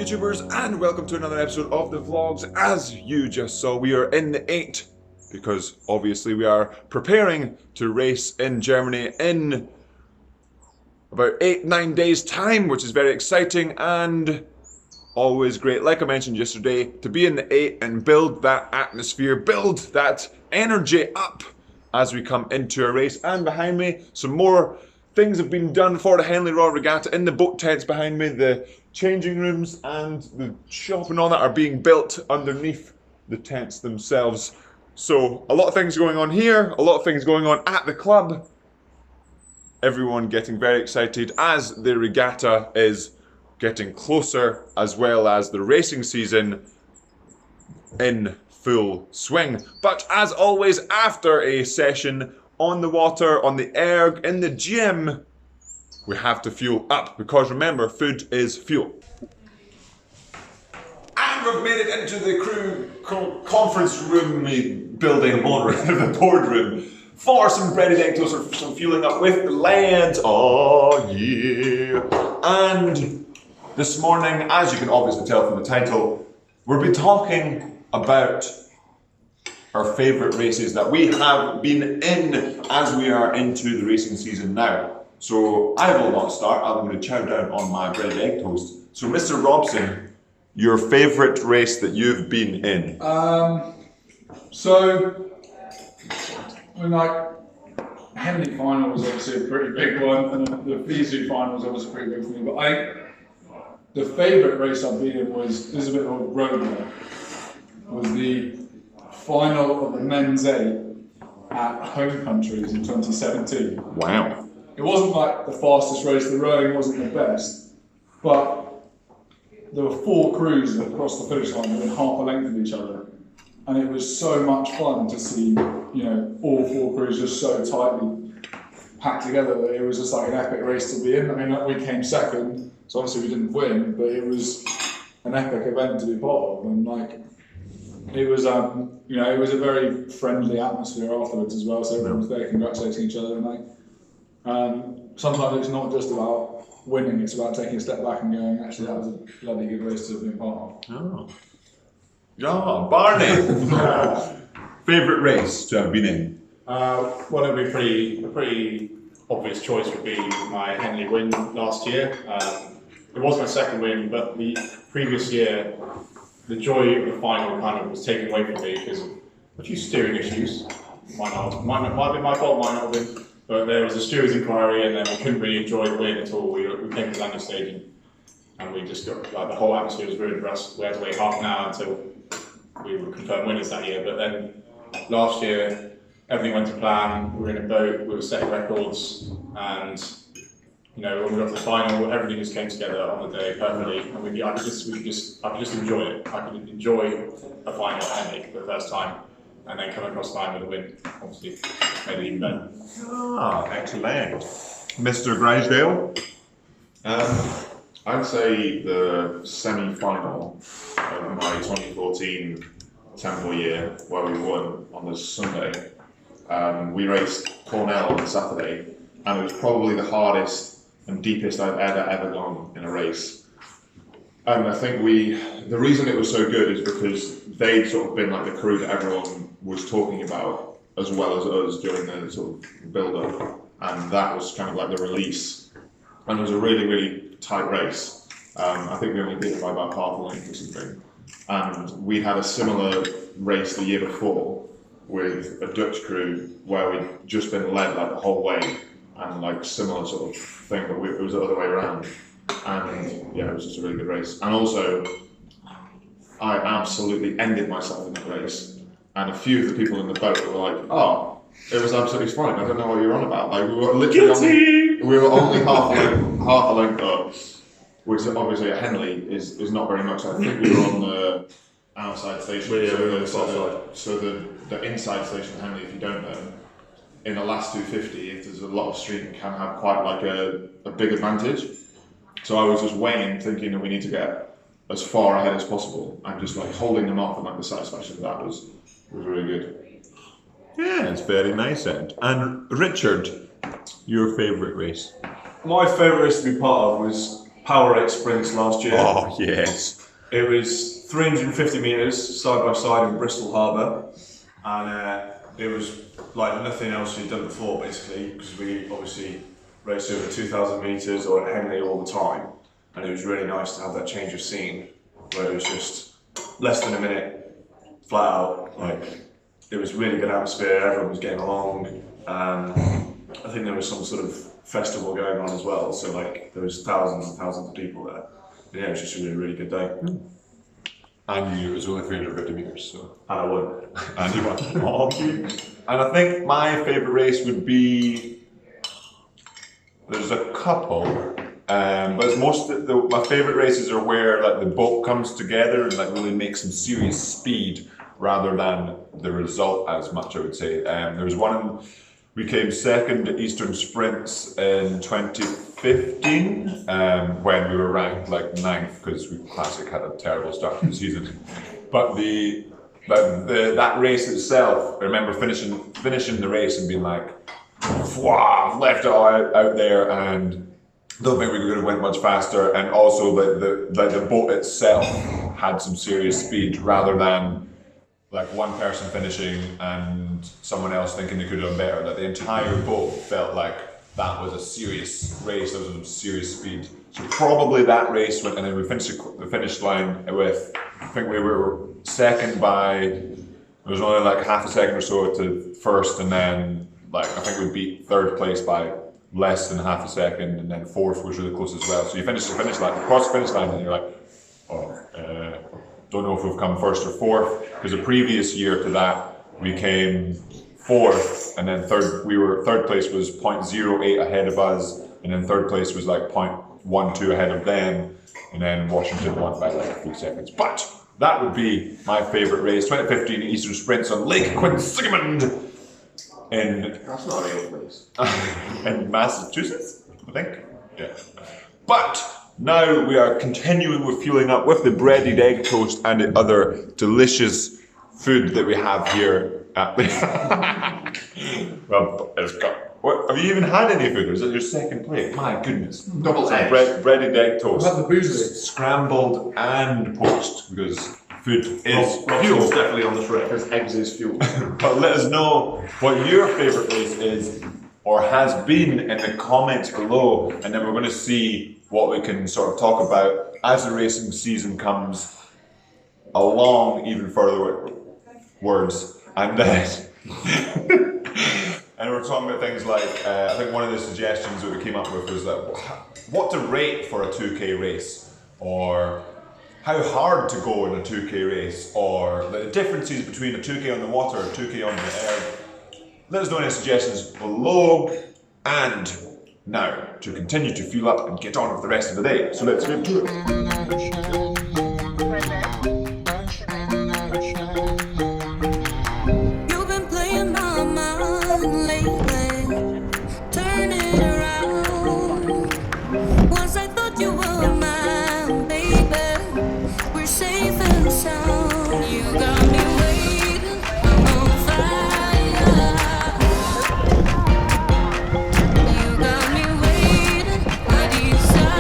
YouTubers, and welcome to another episode of the vlogs. As you just saw, we are in the 8 because obviously we are preparing to race in Germany in about 8-9 days time, which is very exciting and always great, like I mentioned yesterday, to be in the 8 and build that atmosphere, build that energy up as we come into a race. And behind me, some more things have been done for the Henley Royal Regatta. In the boat tents behind me, the changing rooms and the shop and all that are being built underneath the tents themselves. So a lot of things going on here, a lot of things going on at the club. Everyone getting very excited as the regatta is getting closer, as well as the racing season in full swing. But as always, after a session on the water, on the erg, in the gym, we have to fuel up, because remember, food is fuel. And we've made it into the crew conference room building, the boardroom, the boardroom, for some breaded egg toast, or some fueling up with the lads. Oh yeah! And this morning, as you can obviously tell from the title, we'll be talking about our favourite races that we have been in as we are into the racing season now. So I will not start, I'm going to chow down on my breaded egg toast. So Mr. Robson, your favourite race that you've been in? Henley final was obviously a pretty big one, and the Visu final was obviously pretty big for me, but the favourite race I've been in was, this is a bit of a road one, was the final of the men's 8 at Home Countries in 2017. Wow. It wasn't like the fastest race, the rowing wasn't the best, but there were 4 crews that crossed the finish line within half a length of each other. And it was so much fun to see, you know, all 4 crews just so tightly packed together that it was just like an epic race to be in. I mean, we came second, so obviously we didn't win, but it was an epic event to be part of. And like, it was, you know, it was a very friendly atmosphere afterwards as well. So everyone was there congratulating each other. And like, sometimes it's not just about winning; it's about taking a step back and going, actually, that was a bloody good race to have been part of. Oh. Yeah, Barney! Favourite race to have been in? Well, it would be a pretty obvious choice would be my Henley win last year. It was my second win, but the previous year, the joy of the final kind of was taken away from me because of a few steering issues. Might have been my fault, might not have been. But there was a stewards inquiry, and then we couldn't really enjoy the win at all. We came to landing stage, and we just got, like, the whole atmosphere was ruined for us. We had to wait half an hour until we were confirmed winners that year. But then last year, everything went to plan. We were in a boat, we were setting records, and you know, when we got to the final, everything just came together on the day perfectly, and I could just enjoy it. I could enjoy a final at Henley for the first time, and then come across the line with a win. Obviously, made it even better. Ah, excellent. Mr. Grisdale? I'd say the semi-final of my 2014 Temple year, where we won on the Sunday. We raced Cornell on the Saturday, and it was probably the hardest and deepest I've ever gone in a race. And I think the reason it was so good is because they'd sort of been like the crew that everyone was talking about, as well as us during the sort of build-up, and that was kind of like the release. And it was a really, really tight race. I think we only beat it by about half a length or something. And we had a similar race the year before with a Dutch crew where we'd just been led like the whole way, and like similar sort of thing, but it was the other way around. And yeah, it was just a really good race. And also, I absolutely ended myself in that race. And a few of the people in the boat were like, "Oh, it was absolutely fine. I don't know what you're on about." Like, we were literally only half a length up, which obviously at Henley is not very much. I think we were on the outside station. So the inside station at Henley, if you don't know, in the last 250, if there's a lot of street, can have quite like a big advantage. So I was just waiting, thinking that we need to get as far ahead as possible, and just like holding them off, and like the satisfaction of that was really good. Yeah, it's very nice. And Richard, your favourite race? My favourite race to be part of was Power 8 sprints last year. Oh, yes. It was 350 metres side by side in Bristol Harbour, and it was like nothing else we'd done before, basically, because we obviously raced over 2,000 metres or at Henley all the time, and it was really nice to have that change of scene where it was just less than a minute, flat out. Like, it was really good atmosphere, everyone was getting along. I think there was some sort of festival going on as well, so like there was thousands and thousands of people there. Yeah, it was just a really, really good day. And you, it was only 350 metres, so. And I won. And you won. Oh, and I think my favourite race would be, there's a couple, but it's my favourite races are where like the boat comes together and like really makes some serious speed rather than the result as much, I would say. There was one, we came second at Eastern Sprints in 2015 when we were ranked like 9th because Classic had a terrible start to the season. But that race itself, I remember finishing the race and being like, wow, left it all out there, and don't think we could have went much faster. And also the boat itself had some serious speed rather than like one person finishing and someone else thinking they could have done better. Like the entire boat felt like that was a serious race, there was some serious speed. So probably that race went, and then we finished the finish line with, I think we were second by, it was only like half a second or so to first, and then like I think we beat third place by less than half a second, and then fourth was really close as well. So you finish the finish line, across the finish line, and you're like, don't know if we've come first or fourth, because the previous year to that we came fourth, and then third place was 0.08 ahead of us, and then third place was like 0.12 ahead of them, and then Washington won by like 3 seconds. But that would be my favourite race, 2015 Eastern Sprints on Lake Quinsigamond in That's not a real place. in Massachusetts, I think. Yeah. But now we are continuing with fueling up with the breaded egg toast and the other delicious food that we have here at the well, it's got, what, have you even had any food, or is it your second plate? My goodness. Double egg. Breaded egg toast. What about the booze? Scrambled and poached, because food is Rob's fuel. definitely on the trip. Because eggs is fuel. But let us know what your favourite race is or has been in the comments below, and then we're going to see what we can sort of talk about as the racing season comes along even further words. And and we're talking about things like, I think one of the suggestions that we came up with was that what to rate for a 2K race, or how hard to go in a 2K race, or the differences between a 2K on the water and a 2K on the air. Let us know any suggestions below, and now to continue to fuel up and get on with the rest of the day. So let's get to it. You've been playing my mind lately, turn it around. Once I thought you were mine, baby, we're safe and sound. You got me waiting, I'm on fire. You got me waiting, my desire.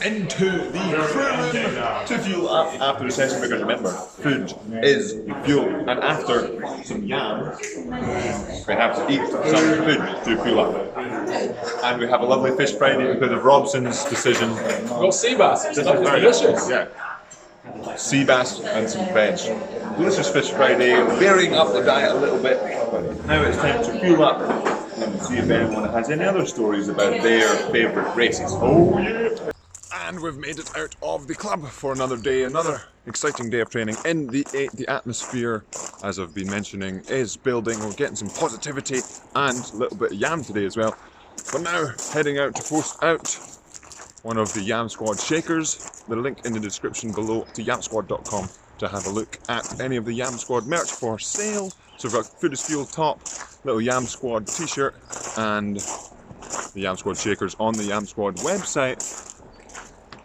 into the crew room to fuel up after the session, because remember, food is fuel, and after some yam, we have to eat some food to fuel up. And we have a lovely fish Friday because of Robson's decision. We've got sea bass. It's This is very delicious. Yeah. Sea bass and some veg. Delicious fish Friday, varying up the diet a little bit. But now it's time to fuel up and see if anyone has any other stories about their favourite races. Oh yeah! And we've made it out of the club for another day, another exciting day of training in the 8. The atmosphere, as I've been mentioning, is building. We're getting some positivity and a little bit of yam today as well. But now, heading out to post out one of the Yam Squad shakers. The link in the description below to yamsquad.com to have a look at any of the Yam Squad merch for sale. So we've got Food is Fuel top, little Yam Squad t-shirt, and the Yam Squad shakers on the Yam Squad website.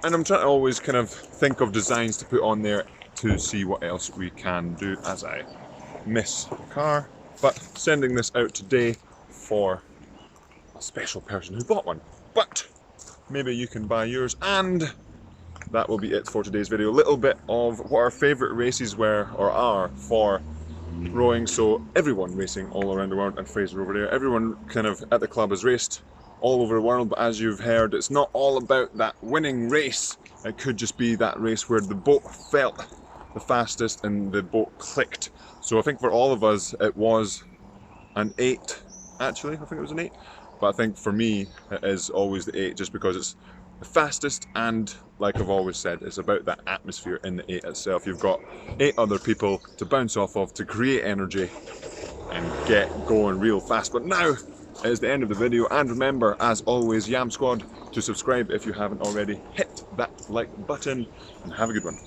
And I'm trying to always kind of think of designs to put on there to see what else we can do as I miss the car. But sending this out today for a special person who bought one. But maybe you can buy yours, and that will be it for today's video. A little bit of what our favourite races were or are for rowing. So everyone racing all around the world, and Fraser over there, everyone kind of at the club has raced all over the world, but as you've heard, it's not all about that winning race. It could just be that race where the boat felt the fastest and the boat clicked. So I think for all of us it was an 8, actually. I think it was an 8, but I think for me it is always the 8, just because it's the fastest, and like I've always said, it's about that atmosphere in the 8 itself. You've got 8 other people to bounce off of, to create energy and get going real fast. But now is the end of the video, and remember, as always, Yam Squad, to subscribe if you haven't already. Hit that like button and have a good one.